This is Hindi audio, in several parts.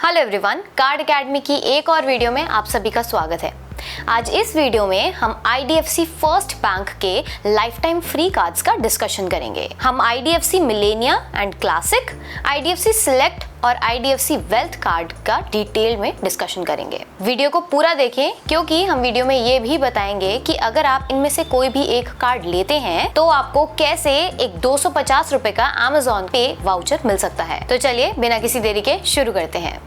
हेलो एवरीवन, कार्ड एकेडमी की एक और वीडियो में आप सभी का स्वागत है। आज इस वीडियो में हम IDFC फर्स्ट बैंक के लाइफ टाइम फ्री कार्ड्स का डिस्कशन करेंगे। हम IDFC Millennia and classic, IDFC select और IDFC वेल्थ कार्ड का डिटेल में डिस्कशन करेंगे। वीडियो को पूरा देखें क्योंकि हम वीडियो में ये भी बताएंगे कि अगर आप इनमें से कोई भी एक कार्ड लेते हैं तो आपको कैसे एक 250 रुपए का Amazon पे वाउचर मिल सकता है। तो चलिए बिना किसी देरी के शुरू करते हैं।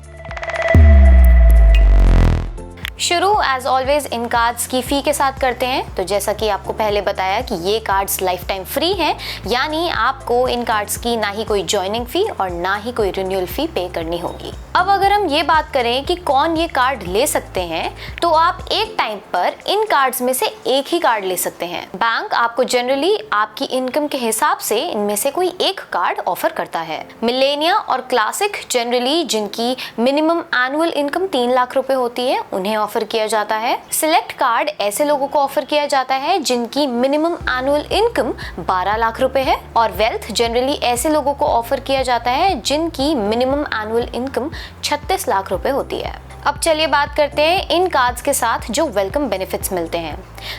शुरू एज ऑलवेज इन कार्ड्स की फी के साथ करते हैं। तो जैसा कि आपको पहले बताया कि ये कार्ड्स लाइफ टाइम फ्री हैं, यानी आपको इन कार्ड्स की ना ही कोई ज्वाइनिंग फी और ना ही कोई रिन्यूअल फी पे करनी होगी। अब अगर हम ये बात करें कि कौन ये कार्ड ले सकते हैं, तो आप एक टाइम पर इन कार्ड्स में से एक ही कार्ड ले सकते हैं। बैंक आपको जनरली आपकी इनकम के हिसाब से इनमें से कोई एक कार्ड ऑफर करता है। मिलेनिया और क्लासिक जनरली जिनकी मिनिमम एनुअल इनकम 3 लाख रुपए होती है उन्हें ऑफर किया जाता है। सिलेक्ट कार्ड ऐसे लोगों को ऑफर किया जाता है जिनकी मिनिमम एनुअल इनकम 12 लाख रुपए है, और वेल्थ जनरली ऐसे लोगों को ऑफर किया जाता है जिनकी मिनिमम एनुअल इनकम 36 लाख रुपए होती है। अब चलिए बात करते हैं इन कार्ड्स के साथ जो वेलकम बेनिफिट्स मिलते हैं।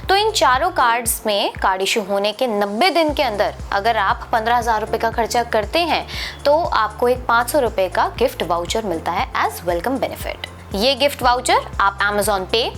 तो इन चारों कार्ड्स में कार्ड इशू होने के 90 दिन के अंदर अगर आप 15,000 रुपए का खर्चा करते हैं तो आपको एक 500 रुपए का गिफ्ट वाउचर मिलता है एज वेलकम बेनिफिट। ये गिफ्ट वाउचर आप Amazon पे,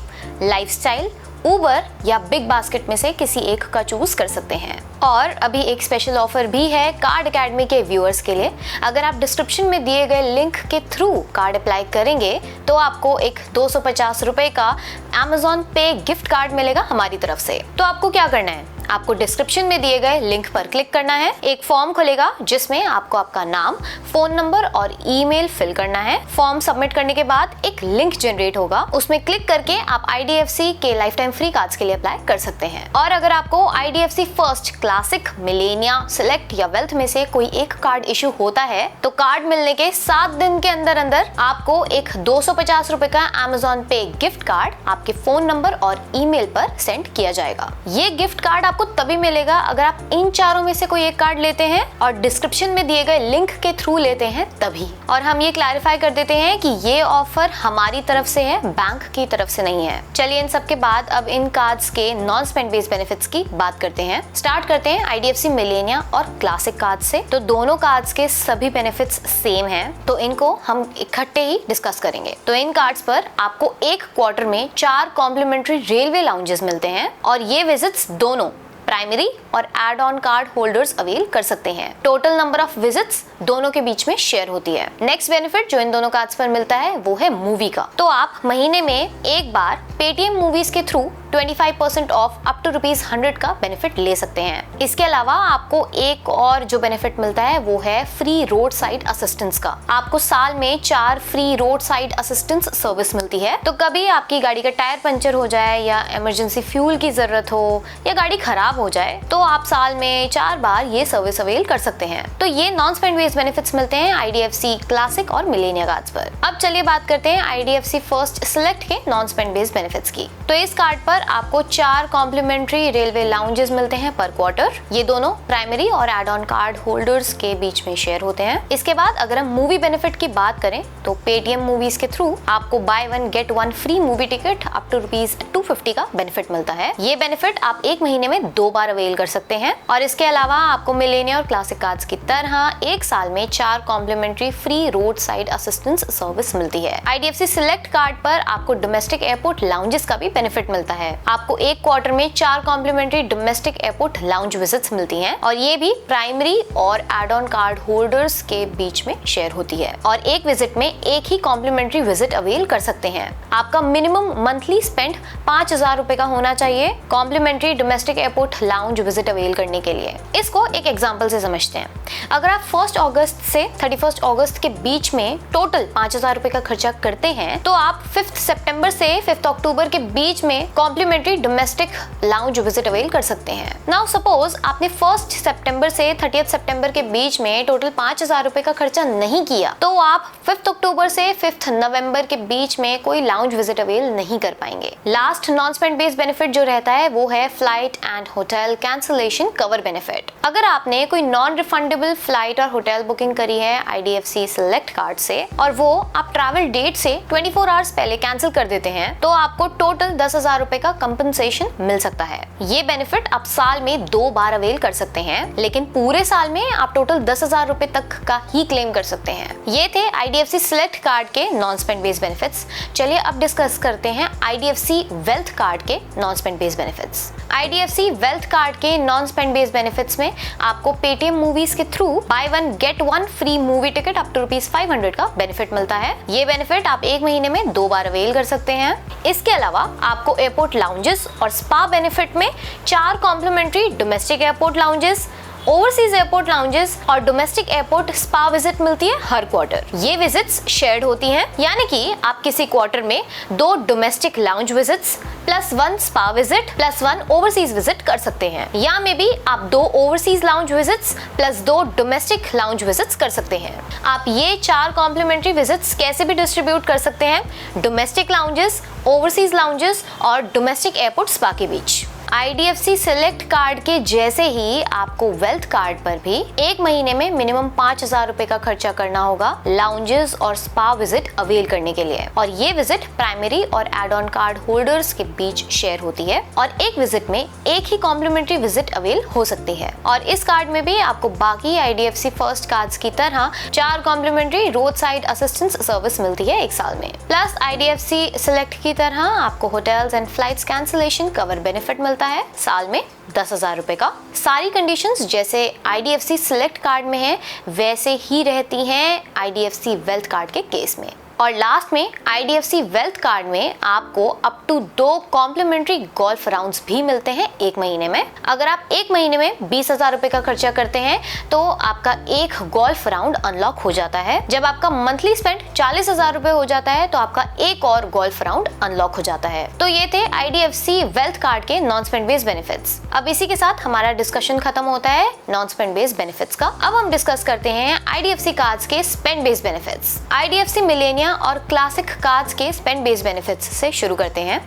लाइफस्टाइल, उबर या बिग बास्केट में से किसी एक का चूज कर सकते हैं। और अभी एक स्पेशल ऑफर भी है कार्ड एकेडमी के व्यूअर्स के लिए। अगर आप डिस्क्रिप्शन में दिए गए लिंक के थ्रू कार्ड अप्लाई करेंगे तो आपको एक 250 रुपए का Amazon पे गिफ्ट कार्ड मिलेगा हमारी तरफ से। तो आपको क्या करना है, आपको डिस्क्रिप्शन में दिए गए लिंक पर क्लिक करना है। एक फॉर्म खुलेगा जिसमें आपको आपका नाम, फोन नंबर और ईमेल फिल करना है। फॉर्म सबमिट करने के बाद एक लिंक जनरेट होगा, उसमें क्लिक करके आप IDFC के लाइफ टाइम फ्री कार्ड्स के लिए अप्लाई कर सकते हैं। और अगर आपको IDFC first, classic, Millennia, select या वेल्थ में से कोई एक कार्ड इशू होता है तो कार्ड मिलने के 7 दिन के अंदर अंदर आपको एक 250 रुपए का Amazon पे गिफ्ट कार्ड आपके फोन नंबर और ईमेल पर सेंड किया जाएगा। ये गिफ्ट कार्ड आपको तभी मिलेगा अगर आप इन चारों में से कोई एक कार्ड लेते हैं और डिस्क्रिप्शन में दिए गए लिंक के थ्रू लेते हैं तभी। और हम ये क्लैरिफाई कर देते हैं कि ये ऑफर हमारी तरफ से है, बैंक की तरफ से नहीं है। चलिए इन सब के बाद अब इन कार्ड्स के नॉन स्पेंड बेस्ड बेनिफिट्स की बात करते हैं। स्टार्ट करते हैं IDFC मिलेनिया और क्लासिक कार्ड से। तो दोनों कार्ड्स के सभी बेनिफिट्स सेम हैं, तो इनको हम इकट्ठे ही डिस्कस करेंगे। तो इन कार्ड्स पर आपको एक क्वार्टर में 4 कॉम्प्लीमेंट्री रेलवे लाउंजेस मिलते हैं, और ये विजिट्स दोनों प्राइमरी और add on card holders avail कर सकते हैं। टोटल नंबर ऑफ विजिट्स दोनों के बीच में शेयर होती है। नेक्स्ट बेनिफिट जो इन दोनों कार्ड्स पर मिलता है वो है मूवी का। तो आप महीने में एक बार पेटीएम मूवीज के थ्रू 25% ऑफ अप टू ₹100 का बेनिफिट ले सकते हैं। इसके अलावा आपको एक और जो बेनिफिट मिलता है वो है फ्री रोड साइड असिस्टेंस का। आपको साल में 4 free road side assistance service मिलती है। तो कभी आपकी गाड़ी का टायर पंचर हो जाए या इमरजेंसी फ्यूल की जरूरत हो या गाड़ी खराब हो जाए तो आप साल में 4 बार ये सर्विस अवेल कर सकते हैं। तो ये नॉन स्पेंड बेस्ड बेनिफिट्स मिलते हैं IDFC क्लासिक और मिलेनिया कार्ड्स पर। अब चलिए बात करते हैं IDFC फर्स्ट सिलेक्ट के नॉन स्पेंड बेस्ड बेनिफिट्स की। तो इस कार्ड पर आपको 4 कॉम्प्लीमेंट्री रेलवे लाउंजेस मिलते हैं पर क्वार्टर। ये दोनों प्राइमरी और एड ऑन कार्ड होल्डर्स के बीच में शेयर होते हैं। इसके बाद अगर हम मूवी बेनिफिट की बात करें तो पेटीएम मूवीज के थ्रू आपको buy 1 get 1 free movie ticket up to ₹250 का बेनिफिट मिलता है। ये बेनिफिट आप एक महीने में 2 बार अवेल कर सकते हैं। और इसके अलावा आपको मिलेनिया और क्लासिक कार्ड्स की तरह एक साल में 4 complimentary free road side assistance service मिलती है। IDFC सिलेक्ट कार्ड पर आपको डोमेस्टिक एयरपोर्ट लाउंजेस का भी बेनिफिट मिलता है। आपको एक क्वार्टर में 4 complimentary domestic airport lounge visits मिलती हैं, और ये भी प्राइमरी और एड ऑन कार्ड होल्डर्स के बीच में शेयर होती है। और एक विजिट में एक ही कॉम्प्लीमेंट्री विजिट अवेल कर सकते हैं। आपका मिनिमम मंथली स्पेंड 5,000 रुपए का होना चाहिए complimentary domestic airport lounge visit avail करने के लिए। इसको एक एग्जांपल से समझते हैं। अगर आप 1 अगस्त से 31 अगस्त के बीच में टोटल 5,000 रुपए का खर्चा करते हैं तो आप 5 सितंबर से 5 अक्टूबर के बीच में complimentary domestic lounge visit avail कर सकते हैं। नाउ सपोज आपने 1 सितंबर से 30 सितंबर के बीच में टोटल 5,000 रुपए का खर्चा नहीं किया, तो आप 5 अक्टूबर से 5 नवंबर के बीच में कोई लाउंज विजिट अवेल नहीं कर पाएंगे। Last non spend based benefit जो रहता है वो है flight and hotel cancellation cover benefit. अगर आपने कोई नॉन रिफंडेबल फ्लाइट और होटल बुकिंग करी है IDFC सिलेक्ट कार्ड से और वो आप ट्रैवल डेट से 24 आवर्स पहले कैंसिल कर देते हैं, तो आपको टोटल 10,000 रुपए का कंपनसेशन मिल सकता है। ये बेनिफिट आप साल में 2 बार अवेल कर सकते हैं, लेकिन पूरे साल में आप टोटल 10,000 रुपए तक का ही क्लेम कर सकते हैं। ये थे IDFC सिलेक्ट कार्ड के नॉन स्पेंड बेस्ड बेनिफिट्स। चलिए अब डिस्कस करते हैं IDFC वेल्थ कार्ड के non spend based benefits. IDFC wealth card के नॉन स्पेंड बेस्ड बेनिफिट्स में आपको पेटीएम मूवीज के through buy 1 get 1 free movie ticket up to ₹500 का बेनिफिट मिलता है। ये बेनिफिट आप 1 महीने में 2 बार अवेल कर सकते हैं। इसके अलावा आपको एयरपोर्ट लाउंजेस और स्पा बेनिफिट में 4 complimentary domestic airport lounges, overseas airport lounges और डोमेस्टिक एयरपोर्ट स्पा विजिट मिलती है हर क्वार्टर। ये विजिट्स शेयर्ड होती हैं, यानी कि आप किसी क्वार्टर में 2 domestic lounge visits +1 spa visit +1 overseas visit कर सकते हैं, या में भी आप 2 overseas lounge visits +2 domestic lounge visits कर सकते हैं। आप ये 4 कॉम्प्लीमेंट्री विजिट्स कैसे भी डिस्ट्रीब्यूट कर सकते हैं, डोमेस्टिक लाउंजेस, ओवरसीज लाउंजेस और डोमेस्टिक एयरपोर्ट स्पा के बीच। IDFC सिलेक्ट कार्ड के जैसे ही आपको वेल्थ कार्ड पर भी 1 महीने में मिनिमम 5,000 रुपए का खर्चा करना होगा लाउंजेस और स्पा विजिट अवेल करने के लिए, और ये विजिट प्राइमरी और एड ऑन कार्ड होल्डर्स के बीच शेयर होती है और एक विजिट में एक ही कॉम्प्लीमेंट्री विजिट अवेल हो सकती है। और इस कार्ड में भी आपको बाकी IDFC फर्स्ट कार्ड्स की तरह 4 complimentary road side assistance service मिलती है 1 साल में। प्लस IDFC सिलेक्ट की तरह आपको hotels and flights cancellation cover benefit मिलता है साल में 10,000 रुपए का। सारी कंडीशंस जैसे IDFC सिलेक्ट कार्ड में है वैसे ही रहती हैं IDFC वेल्थ कार्ड के केस में। और लास्ट में IDFC वेल्थ कार्ड में आपको up to 2 complimentary golf rounds भी मिलते हैं 1 महीने में। अगर आप 1 महीने में 20,000 रुपए का खर्चा करते हैं तो आपका 1 गोल्फ राउंड अनलॉक हो जाता है। जब आपका मंथली स्पेंड 40,000 रुपए हो जाता है तो आपका एक और गोल्फ राउंड अनलॉक हो जाता है। तो ये थे IDFC वेल्थ कार्ड के नॉन स्पेंड बेस्ड बेनिफिट्स। अब इसी के साथ हमारा डिस्कशन खत्म होता है नॉन स्पेंड बेस्ड बेनिफिट्स का। अब हम डिस्कस करते हैं IDFC कार्ड्स के spend based benefits. IDFC millennium और क्लासिक कार्ड्स के स्पेंड बेस्ड बेनिफिट्स से शुरू करते हैं।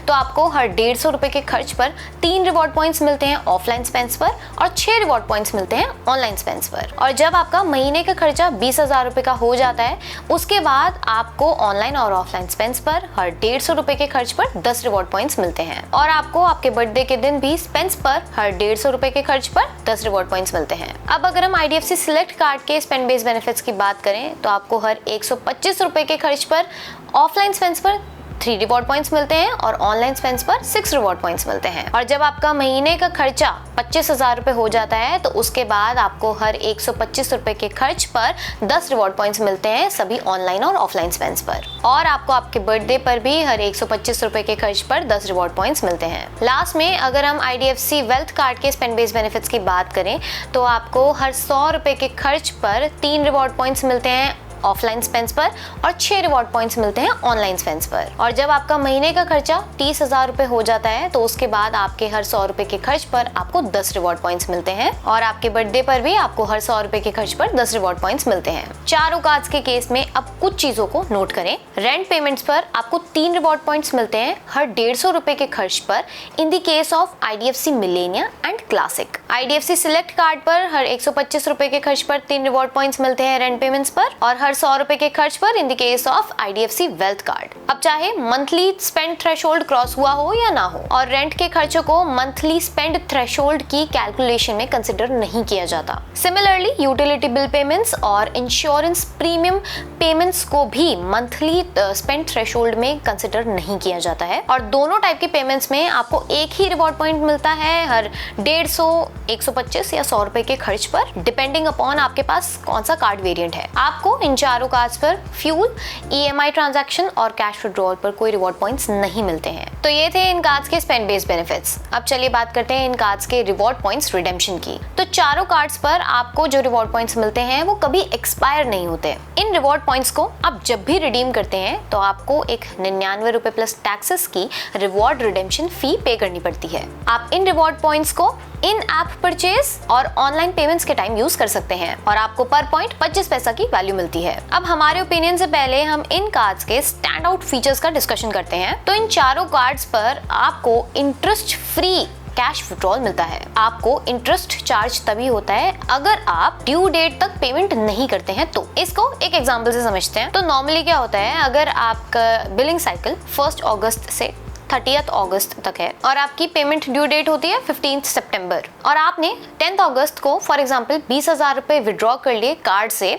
तो आपको हर 150 रुपए के खर्च पर 3 रिवॉर्ड पॉइंट्स मिलते हैं ऑफलाइन स्पेंड्स पर और 6 रिवॉर्ड पॉइंट्स मिलते हैं ऑनलाइन स्पेंड्स पर। और जब आपका महीने का खर्चा 20,000 रुपए का हो जाता है उसके बाद आपको ऑनलाइन और ऑफलाइन स्पेंड्स पर हर 150 रुपए के खर्च पर 10 रिवॉर्ड पॉइंट्स मिलते हैं। और आपको आपके बर्थडे के दिन भी स्पेंड्स पर हर 150 रुपए के खर्च पर 10 रिवॉर्ड पॉइंट्स मिलते हैं। अब अगर हम IDFC सिलेक्ट कार्ड के स्पेंड बेस्ड बेनिफिट्स की बात करें तो आपको हर 125 रुपए के खर्च पर ऑफलाइन स्पेंड्स पर 3 रिवॉर्ड पॉइंट्स मिलते हैं और ऑनलाइन स्पेंड्स पर 6 रिवॉर्ड पॉइंट्स मिलते हैं। और जब आपका महीने का खर्चा 25,000 रुपए हो जाता है तो उसके बाद आपको हर 125 रुपए के खर्च पर 10 रिवॉर्ड पॉइंट्स मिलते हैं सभी ऑनलाइन और ऑफलाइन स्पेंड्स पर। और आपको आपके बर्थडे पर भी हर 125 रुपए के खर्च पर 10 रिवॉर्ड पॉइंट्स मिलते हैं। लास्ट में अगर हम IDFC वेल्थ कार्ड के स्पेंड बेस्ड बेनिफिट्स की बात करें तो आपको हर 100 रुपए के खर्च पर 3 रिवॉर्ड पॉइंट्स मिलते हैं ऑफलाइन स्पेंड्स पर और 6 रिवॉर्ड पॉइंट्स मिलते हैं ऑनलाइन स्पेंड्स पर। और जब आपका महीने का खर्चा 30,000 रुपए हो जाता है तो उसके बाद आपके हर 100 रुपए के खर्च पर आपको 10 रिवॉर्ड पॉइंट्स मिलते हैं और आपके बर्थडे पर भी आपको हर 100 रुपए के खर्च पर 10 रिवॉर्ड पॉइंट्स मिलते हैं। चारों कार्ड्स के केस में अब कुछ चीजों को नोट करें। रेंट पेमेंट्स पर आपको 3 रिवॉर्ड पॉइंट्स मिलते हैं हर 150 रुपए के खर्च पर in the case of IDFC Millennia and classic. IDFC select card पर हर 125 रुपए के खर्च पर 3 रिवॉर्ड पॉइंट्स मिलते हैं रेंट पेमेंट्स पर और हर 100 रुपए के खर्च पर in the case of IDFC wealth card. अब चाहे मंथली स्पेंड थ्रेशोल्ड क्रॉस हुआ हो या ना हो, और रेंट के खर्चों को मंथली स्पेंड थ्रेशोल्ड की कैलकुलेशन में कंसिडर नहीं किया जाता। सिमिलरली यूटिलिटी बिल पेमेंट्स और इंश्योरेंस प्रीमियम पेमेंट्स को भी मंथली स्पेंड थ्रेशोल्ड में कंसिडर नहीं किया जाता है। और दोनों टाइप के पेमेंट्स में आपको एक ही रिवॉर्ड पॉइंट मिलता है हर 150, 125 या 100 रुपए के खर्च पर, डिपेंडिंग अपॉन आपके पास कौन सा कार्ड वेरिएंट है। आपको इन चारों कार्ड्स पर फ्यूल, EMI ट्रांजैक्शन और कैश विड्रॉल पर कोई रिवॉर्ड पॉइंट्स नहीं मिलते हैं। तो ये थे इन कार्ड्स के स्पेंड बेस्ड बेनिफिट्स। अब चलिए बात करते हैं इन कार्ड्स के रिवॉर्ड पॉइंट्स रिडेम्पशन की। तो चारों कार्ड्स पर आपको जो रिवॉर्ड पॉइंट्स मिलते हैं वो कभी एक्सपायर नहीं होते। इन रिवॉर्ड पॉइंट्स को आप जब भी रिडीम करते हैं तो आपको एक 99 रुपए प्लस टैक्सेस की रिवॉर्ड रिडेम्पशन फी पे करनी पड़ती है। आप इन रिवॉर्ड पॉइंट्स को इन ऐप परचेज और ऑनलाइन पेमेंट्स के टाइम यूज कर सकते हैं और आपको पर पॉइंट 25 पैसा की वैल्यू मिलती है। अब हमारे ओपिनियन से पहले हम इन कार्ड्स के स्टैंड आउट फीचर्स का डिस्कशन करते हैं। तो इन चारों कार्ड्स पर आपको इंटरेस्ट फ्री कैश विड्रॉल मिलता है। आपको इंटरेस्ट चार्ज तभी होता है अगर आप ड्यू डेट तक पेमेंट नहीं करते हैं। तो इसको एक एग्जांपल से समझते हैं। तो नॉर्मली क्या होता है, अगर आपका बिलिंग साइकिल 1 अगस्त से 30 अगस्त तक है और आपकी पेमेंट ड्यू डेट होती है 15 सितंबर और आपने 10 अगस्त को फॉर एग्जांपल 20,000 रुपए विड्रॉ कर लिए कार्ड से,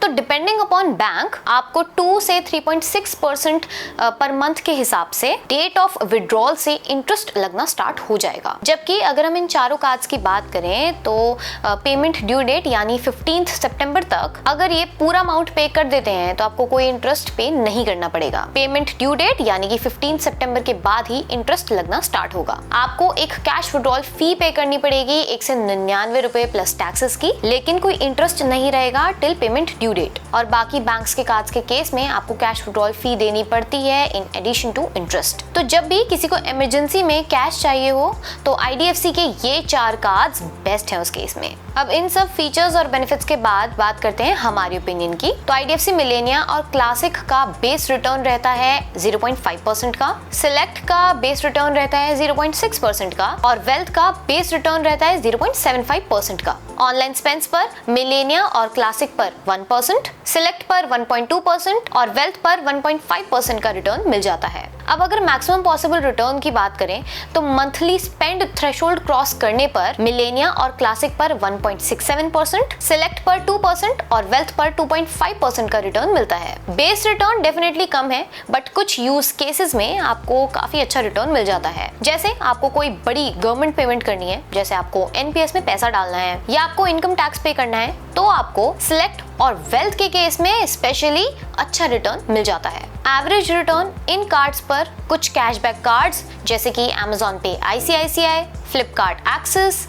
तो डिपेंडिंग अपॉन बैंक आपको 2 से 3.6% पर मंथ के हिसाब से डेट ऑफ विड्रॉल से इंटरेस्ट लगना स्टार्ट हो जाएगा। जबकि अगर हम इन चारों कार्ड्स की बात करें तो पेमेंट ड्यू डेट यानी 15 सितंबर तक अगर ये पूरा अमाउंट पे कर देते हैं तो आपको कोई इंटरेस्ट पे नहीं करना पड़ेगा। पेमेंट ड्यू डेट यानी कि 15 सितंबर के बाद ही इंटरेस्ट लगना स्टार्ट होगा। आपको एक कैश विड्रॉल फी पे करनी पड़ेगी 199 रुपए प्लस टैक्सेस की, लेकिन कोई इंटरेस्ट नहीं रहेगा टिल पेमेंट ड्यू डेट। और बाकी बैंक्स के कार्ड्स के केस में आपको कैश विड्रॉल फी देनी पड़ती है इन एडिशन टू इंटरेस्ट। तो जब भी किसी को इमरजेंसी में कैश चाहिए हो तो IDFC के ये 4 कार्ड्स बेस्ट हैं उस केस में। अब इन सब फीचर्स और बेनिफिट्स के बाद बात करते हैं हमारी ओपिनियन की। तो IDFC मिलेनिया और क्लासिक का बेस रिटर्न रहता है 0.5% का, सिलेक्ट का बेस रिटर्न रहता है 0.6% का और वेल्थ का बेस रिटर्न रहता है 0.75% का। ऑनलाइन स्पेंड्स पर मिलेनिया और क्लासिक पर 1%, सिलेक्ट पर 1.2% और वेल्थ पर 1.5% का रिटर्न मिल जाता है। अब अगर मैक्सिमम पॉसिबल रिटर्न की बात करें तो मंथली स्पेंड थ्रेशोल्ड क्रॉस करने पर मिलेनिया और क्लासिक पर 1.67%, सिलेक्ट पर 2% और वेल्थ पर 2.5% का रिटर्न मिलता है। बेस रिटर्न डेफिनेटली कम है बट कुछ यूज केसेस में आपको काफी अच्छा रिटर्न मिल जाता है। जैसे आपको कोई बड़ी गवर्नमेंट पेमेंट करनी है, जैसे आपको NPS में पैसा डालना है या आपको इनकम टैक्स पे करना है, तो आपको सिलेक्ट और वेल्थ के केस में स्पेशली अच्छा रिटर्न मिल जाता है। एवरेज रिटर्न इन कार्ड्स पर कुछ कैशबैक कार्ड्स जैसे कि Amazon पे ICICI, Flipkart axis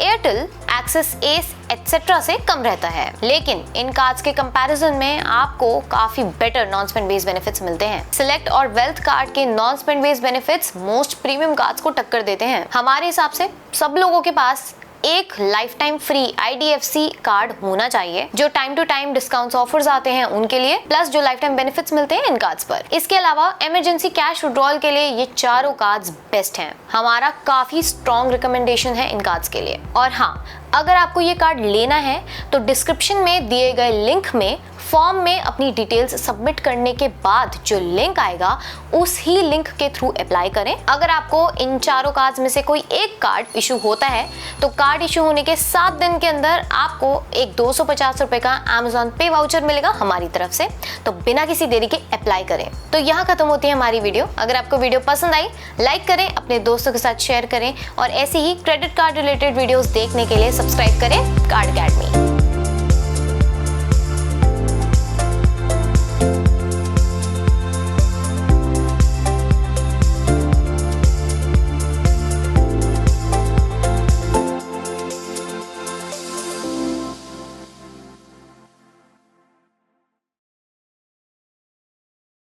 Airtel, axis S etcetera से कम रहता है, लेकिन इन कार्ड्स के कंपैरिजन में आपको काफी better non spend based benefits मिलते हैं। सिलेक्ट और वेल्थ कार्ड के non spend based benefits most premium cards को टक्कर देते हैं। हमारे हिसाब से सब लोगों के पास एक life time free IDFC card होना चाहिए जो time to time discounts offers आते हैं उनके लिए, प्लस जो लाइफ टाइम बेनिफिट्स मिलते हैं इन कार्ड्स पर। इसके अलावा इमरजेंसी कैश विड्रॉल के लिए ये चारों कार्ड्स बेस्ट हैं। हमारा काफी स्ट्रॉन्ग रिकमेंडेशन है इन कार्ड्स के लिए। और हाँ, अगर आपको ये कार्ड लेना है तो डिस्क्रिप्शन में दिए गए लिंक में फॉर्म में अपनी डिटेल्स सबमिट करने के बाद जो लिंक आएगा उस ही लिंक के थ्रू अप्लाई करें। अगर आपको इन चारों कार्ड्स में से कोई एक कार्ड इशू होता है तो कार्ड इशू होने के 7 दिन के अंदर आपको एक 250 रुपए का Amazon पे वाउचर मिलेगा हमारी तरफ से। तो बिना किसी देरी के अप्लाई करें। तो यहाँ खत्म होती है हमारी वीडियो। अगर आपको वीडियो पसंद आई, लाइक करें, अपने दोस्तों के साथ शेयर करें और ऐसे ही क्रेडिट कार्ड रिलेटेड वीडियोस देखने के लिए सब्सक्राइब करें कार्ड अकेडमी।